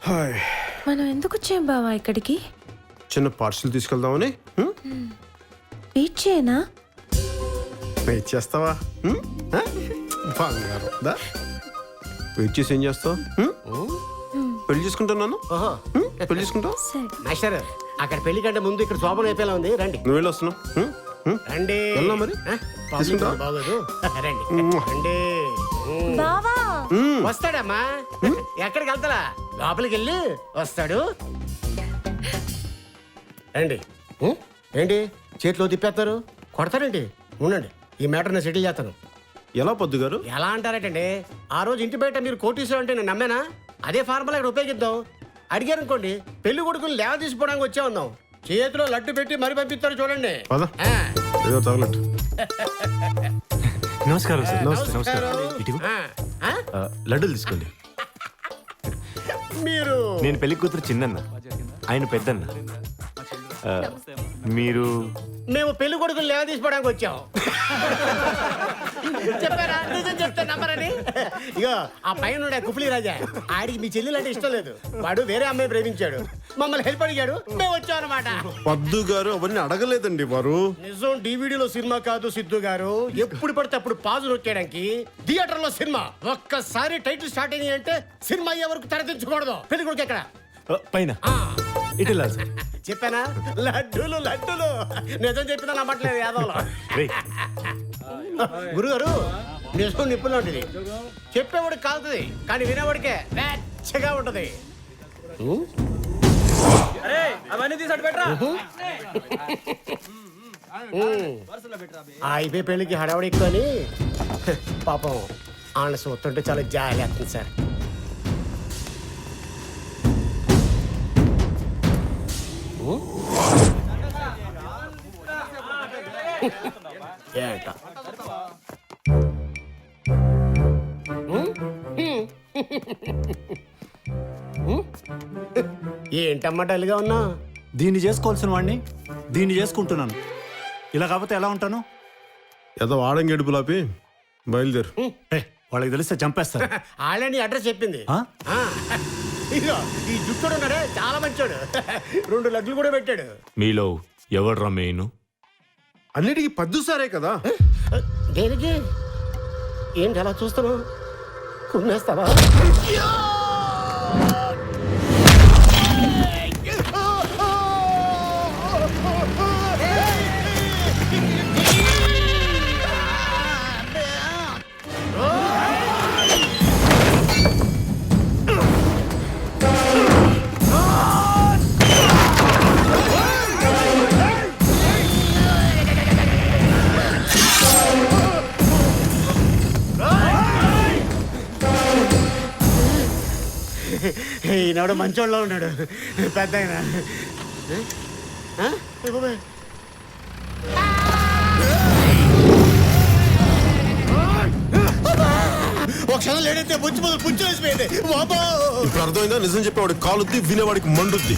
Hi. మనం ఎందుకు వచ్చాం బావా ఇక్కడికి? చిన్న పార్సల్ తీసుకెళ్దామని. వెయిట్ చేయనా? వెయిట్ చేస్తావా? బంగారం దా. వెయిట్ చేసి ఏం చేస్తావు? పెళ్లి చేసుకుంటాను. పెళ్లి చేసుకుంటావు. సరే. మాస్టర్ అక్కడ పెళ్లి కంటే ముందు ఇక్కడ శోభన అయిపోయేలా ఉంది. రండి నువ్వు వెళ్ళి వస్తున్నావు. రండి. వెళ్దాం మరి. తీసుకుంటావా? బాగోదు. రండి రండి. బావా వస్తాడమ్మా. ఎక్కడికి వెళ్తారా? లోపలికి వెళ్ళి వస్తాడు. రండి. ఏంటి చేతిలో తిప్పేస్తారు? కొడతారేంటి? ఉండండి, ఈ మ్యాటర్ నేను సెటిల్ చేస్తాను. ఎలా పొద్దు గారు? ఎలా అంటారటండి? ఆ రోజు ఇంటి బయట మీరు కోటీశ్వరం అంటే నేను నమ్మేనా? అదే ఫార్ములా ఇక్కడ ఉపయోగిద్దాం. అడిగారు అనుకోండి, పెళ్లి కొడుకుని లేవ తీసుకోవడానికి వచ్చే ఉన్నాం. చేతిలో లడ్డు పెట్టి మరి పంపిస్తారు చూడండి. పద. ఏదో తగలట్టు. నమస్కారం సార్. నమస్కారం. ఇటు ఆ? లడ్డూలు తీసుకోండి. మీరు నేను పెళ్లి కూతురు చిన్నన్న, ఆయన పెద్దన్న. మీరు మేము పెళ్లి కొడుకుని లేవ తీసుకోవడానికి వచ్చాం. చెప్పారా? నిజం చెప్తే నమ్మరని. ఇగో ఆ పైన కుఫ్లీ రాజా, ఆడికి మీ చెల్లెలు అంటే ఇష్టం లేదు. వాడు వేరే అమ్మాయి ప్రేమించాడు, మమ్మల్ని హెల్ప్ అడిగాడు, మేము వచ్చాం అనమాట. పొద్దు గారు అవన్నీ అడగలేదండి వారు. నిజం డివిడీలో సినిమా కాదు సిద్ధు గారు. ఎప్పుడు పడితే అప్పుడు పాజు నొక్కేయడానికి థియేటర్ లో సినిమా. ఒక్కసారి టైటిల్ స్టార్ట్ అయింది అంటే సినిమా అయ్యే వరకు తెరదించకూడదు. పెళ్లి కొడుకు ఎక్కడ? పైన ఇటు వెళ్ళాలి సార్. చెప్పానా? లడ్డూలు లడ్డూలు. నిజం చెప్పినా నమ్మట్లేదు యాదవ్లో. రేయ్, గురుగారు నిజం నిప్పులు ఉంటుంది. చెప్పేవాడికి కాలుతుంది, కానీ వినేవాడికే వెచ్చగా ఉంటది. అయిపోయి పెళ్లికి హడావడి ఎక్కువ అని పాపం ఆన చూస్తుంటే చాలా జాలి వేస్తుంది సార్. ఏంట ఏంటమ్మా డల్గా ఉన్నా? దీన్ని చేసుకోవాల్సిన వాడిని దీన్ని చేసుకుంటున్నాను. ఇలా కాకపోతే ఎలా ఉంటాను? ఏదో ఆడం గడుపులాపి బయలుదేరు. వాళ్ళకి తెలిస్తే చంపేస్తారు. ఆల్రెడీ అడ్రస్ చెప్పింది. ఆ? ఇదిగో ఈ జుట్టుడు ఉన్నాడే చాలా మంచోడు. 2 లడ్లు కూడా పెట్టాడు. మీలో ఎవడ్రా మెయిన్? అన్నిటికీ పద్దు సారే కదా. దేనికి? ఏంటి అలా చూస్తున్నావు? కుమ్మేస్తావా? ఈనాడు మంచోళ్ళలో ఉన్నాడు పెద్ద ఆయన. ఒక క్షణం లేడైతే పుచ్చు వేసిపోయింది. ఇప్పుడు అర్థమైందా? నిజం చెప్పేవాడికి కాలుద్ది, వినేవాడికి మండుద్ది.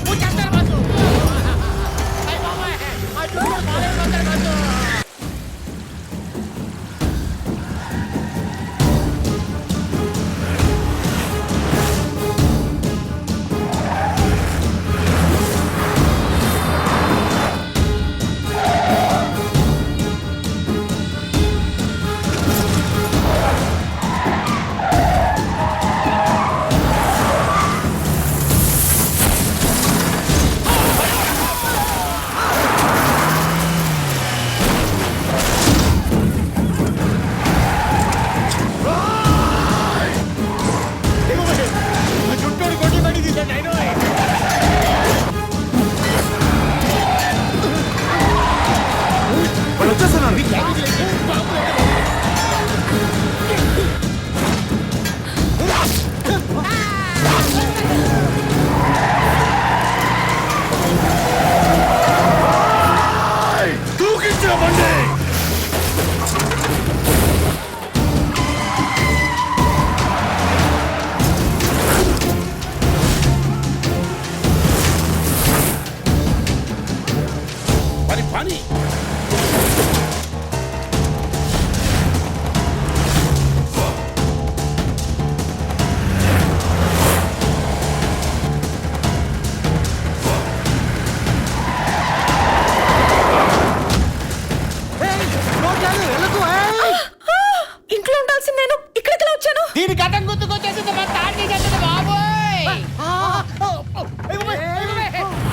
వచ్చేసింది మా తాడు తీసేస్తుంది బాబోయ్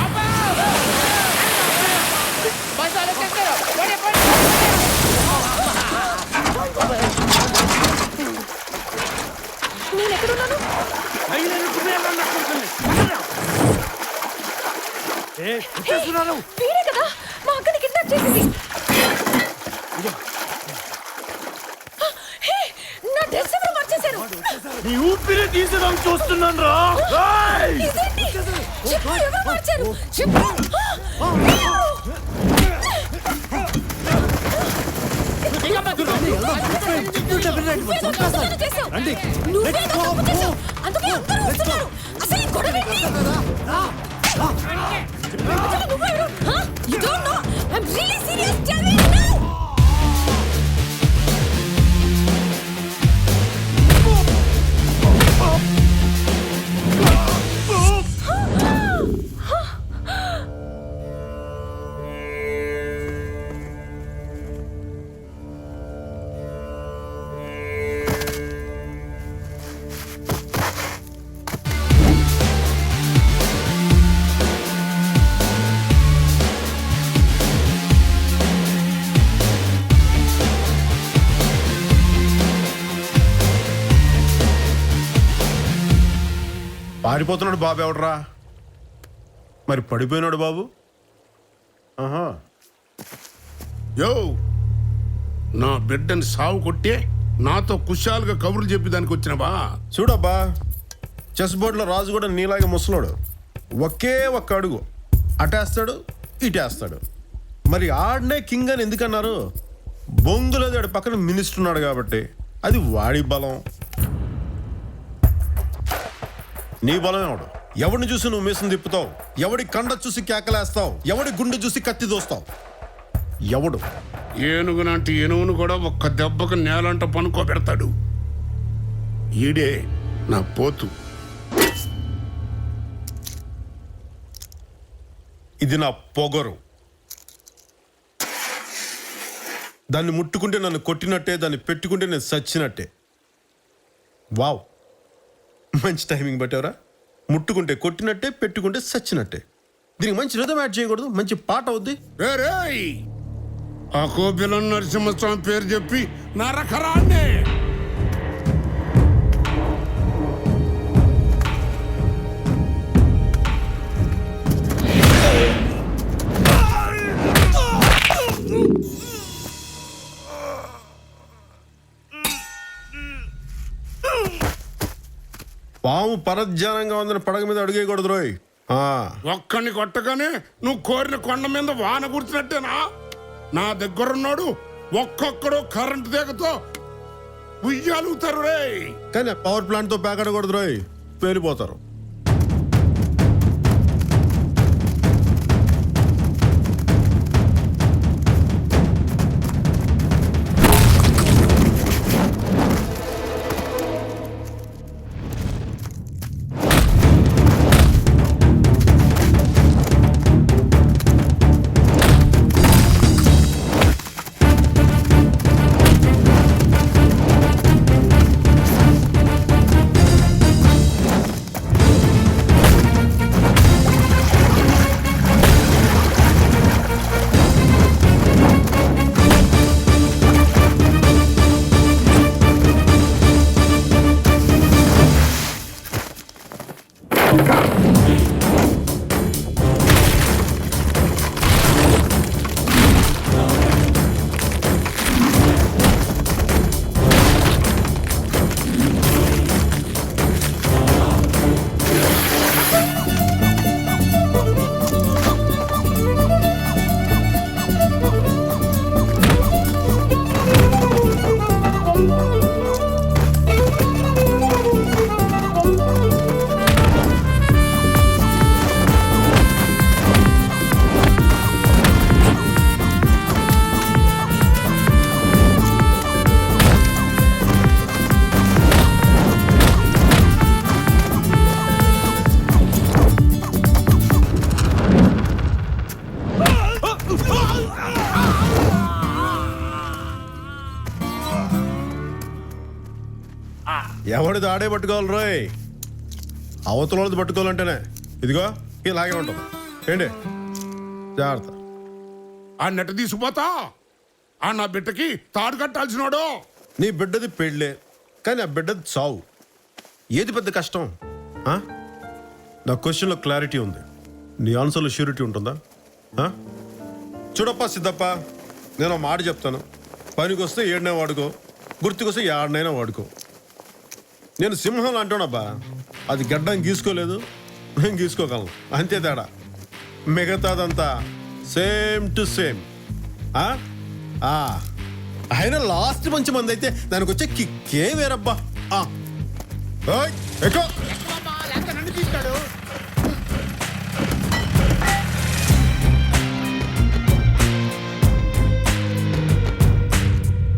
అబ్బా! బస్సు వాళ్ళు వచ్చేస్తారు. పోనీ, పోనీ, నేను ఎక్కడున్నాను? వీడే కదా మా అక్కని కిడ్నాప్ చేసింది. హే, నా డ్రెస్ ఎవరు మార్చేశారు? నీ ఊపిరి తీసడం చూస్తున్నాను రా. ఇదేంటి? చెప్పు, ఎవరు మార్చారు? చెప్పు. నువ్వే తప్పు చేశావు. అందుకే అందరూ వస్తున్నారు. అసలు ఈ గొడవ ఏంటి? అసలు నువ్వెవరు? Huh? You don't know? I'm really serious. Tell me now. పారిపోతున్నాడు బాబు ఎవడరా? మరి పడిపోయినాడు బాబు. ఆహా, యో నా బిడ్డని సాగు కొట్టే నాతో కుశాలుగా కబుర్లు చెప్పి దానికి వచ్చినవా? చూడబ్బా, చెస్ బోర్డులో రాజు కూడా నీలాగే ముసలోడు. ఒకే ఒక్క అడుగు అటేస్తాడు, ఇటేస్తాడు. మరి ఆడనే కింగ్ అని ఎందుకన్నారు? బొంగులేదు, ఆడి పక్కన మినిస్టర్ ఉన్నాడు కాబట్టి. అది వాడి బలం. నీ బలం ఎవడు? ఎవడిని చూసి నువ్వు మీసం తిప్పుతావు? ఎవడి కండ చూసి కేకలేస్తావు? ఎవడి గుండె చూసి కత్తి దోస్తావు? ఎవడు? ఏనుగునంటే ఏనుగును కూడా ఒక్క దెబ్బకు నేలంట పనుకోబెడతాడు. ఈడే నా పోతు. ఇది నా పొగరు. దాన్ని ముట్టుకుంటే నన్ను కొట్టినట్టే, దాన్ని పెట్టుకుంటే నేను చచ్చినట్టే. వావ్, మంచి టైమింగ్ పట్టేవరా. ముట్టుకుంటే కొట్టినట్టే, పెట్టుకుంటే చచ్చినట్టే. దీనికి మంచి రిథం యాడ్ చేయకూడదు? మంచి పాట అవుద్ది. రేయ్, ఆ కోపిలం నరసింహస్వామి పేరు చెప్పి నరకరాన్నే. పాము పరధ్యానంగా ఉందని పడగ మీద అడిగేయకూడదు రోయ్. ఒక్కడిని కొట్టగానే నువ్వు కోరిన కొండ మీద వాన గుర్తున్నట్టేనా? నా దగ్గరున్నాడు ఒక్కొక్కడు కరెంటు తీగతో ఉయ్యాలుగుతారు రే. కానీ పవర్ ప్లాంట్ తో పేకడకూడదు రోయ్, పేలిపోతారు. ఎవడిది ఆడే పట్టుకోవాలి రోయ్. అవతల వాళ్ళది పట్టుకోవాలంటేనే ఇదిగో ఇలాగే ఉంటాం. ఏంటి జాగ్రత్త. ఆ నెట తీసుకుపోతా ఆ నా బిడ్డకి తాడు కట్టాల్సినోడు. నీ బిడ్డది పెళ్ళే, కానీ ఆ బిడ్డది చావు. ఏది పెద్ద కష్టం? ఆ? నా క్వశ్చన్లో క్లారిటీ ఉంది, నీ ఆన్సర్లో ష్యూరిటీ ఉంటుందా? ఆ? చూడప్పా సిద్ధప్ప, నేను ఒక మాట చెప్తాను. పనికి వస్తే ఏడనే వాడుకో, గుర్తుకొస్తే ఏడనైనా వాడుకో. నేను సింహం అంటానబ్బా, అది గడ్డం గీసుకోలేదు, నేను గీసుకోగలను, అంతే తేడా. మిగతాదంతా సేమ్ టు సేమ్. అయినా లాస్ట్ మంచి మంది అయితే దానికి వచ్చే కిక్కే వేరబ్బా. ఓయ్, ఎక్కు.